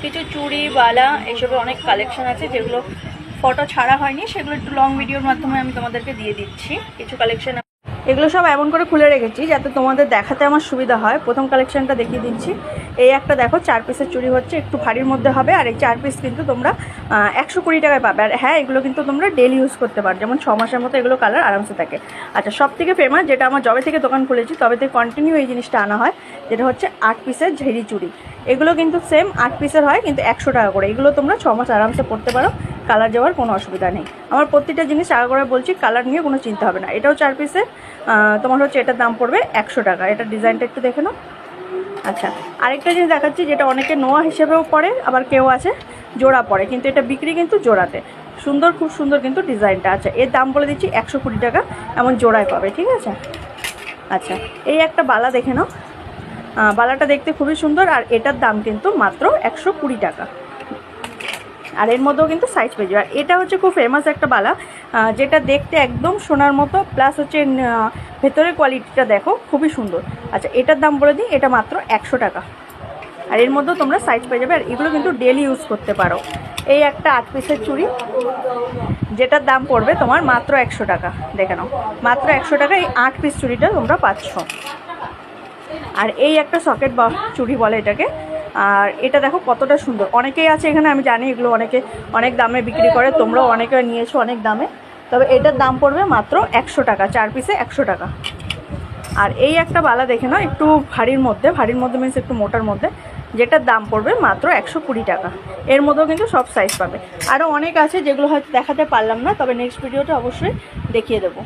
কিছু চুড়ি বালা এইসবের অনেক কালেকশন আছে, যেগুলো ফটো ছাড়া হয়নি, সেগুলো একটু লং ভিডিওর মাধ্যমে আমি তোমাদেরকে দিয়ে দিচ্ছি কিছু কালেকশন। এগুলো সব এমন করে খুলে রেখেছি যাতে তোমাদের দেখাতে আমার সুবিধা হয়। প্রথম কালেকশনটা দেখিয়ে দিচ্ছি। এই একটা দেখো 4 পিসের চুড়ি হচ্ছে, একটু ভারীর মধ্যে হবে। আর এই 4 পিস কিন্তু তোমরা 120 টাকায় পাবে। আর হ্যাঁ, এগুলো কিন্তু তোমরা ডেলি ইউজ করতে পারো, যেমন 6 মাসের মতো এগুলো কালার আরামসে থাকে। আচ্ছা, সব থেকে ফেমাস যেটা আমার যবে থেকে দোকান খুলেছি তবে থেকে কন্টিনিউ এই জিনিসটা আনা হয়, যেটা হচ্ছে 8 পিসের ঝেড়ি চুড়ি। এগুলো কিন্তু সেম 8 পিসের হয়, কিন্তু 100 টাকা করে। এগুলো তোমরা 6 মাস আরামসে পরতে পারো, কালার যাওয়ার কোনো অসুবিধা নেই। আমার প্রত্যেকটা জিনিস আগে করে বলছি, কালার নিয়ে কোনো চিন্তা হবে না। এটাও 4 পিসের, তোমার হচ্ছে এটার দাম পড়বে 100 টাকা। এটার ডিজাইনটা একটু দেখে নাও। আচ্ছা, আরেকটা জিনিস দেখাচ্ছি, যেটা অনেকে নোয়া হিসেবেও পড়ে, আবার কেউ আছে জোড়া পড়ে, কিন্তু এটা বিক্রি কিন্তু জোড়াতে। সুন্দর, খুব সুন্দর কিন্তু ডিজাইনটা। আচ্ছা, এর দাম বলে দিচ্ছি 120 টাকা, এমন জোড়ায় পাবে, ঠিক আছে। আচ্ছা, এই একটা বালা দেখে নাও। বালাটা দেখতে খুবই সুন্দর, আর এটার দাম কিন্তু মাত্র 120 টাকা। আর এর মধ্যেও কিন্তু সাইজ পেয়ে যাবে। আর এটা হচ্ছে খুব ফেমাস একটা বালা, যেটা দেখতে একদম সোনার মতো, প্লাস হচ্ছে ভেতরের কোয়ালিটিটা দেখো খুবই সুন্দর। আচ্ছা, এটার দাম বলে দিই, এটা মাত্র 100 টাকা। আর এর মধ্যেও তোমরা সাইজ পেয়ে যাবে। আর এগুলো কিন্তু ডেলি ইউজ করতে পারো। এই একটা 8 পিসের চুড়ি, যেটার দাম পড়বে তোমার মাত্র 100 টাকা। দেখে নাও, মাত্র 100 টাকা এই 8 পিস চুড়িটা তোমরা পাচ্ছ। আর এই একটা সকেট বা চুড়ি বলে এটাকে। আর এটা দেখো কতটা সুন্দর। অনেকেই আছে এখানে, আমি জানি এগুলো অনেকে অনেক দামে বিক্রি করে, তোমরাও অনেকে নিয়েছো অনেক দামে, তবে এটার দাম পড়বে মাত্র 100 টাকা, 4 পিসে 100 টাকা। আর এই একটা বালা দেখে নাও, একটু ভারীর মধ্যে, মিনস একটু মোটার মধ্যে, যেটার দাম পড়বে মাত্র 120 টাকা। এর মধ্যেও কিন্তু সব সাইজ পাবে। আরও অনেক আছে যেগুলো হয়তো দেখাতে পারলাম না, তবে নেক্সট ভিডিওটা অবশ্যই দেখিয়ে দেবো।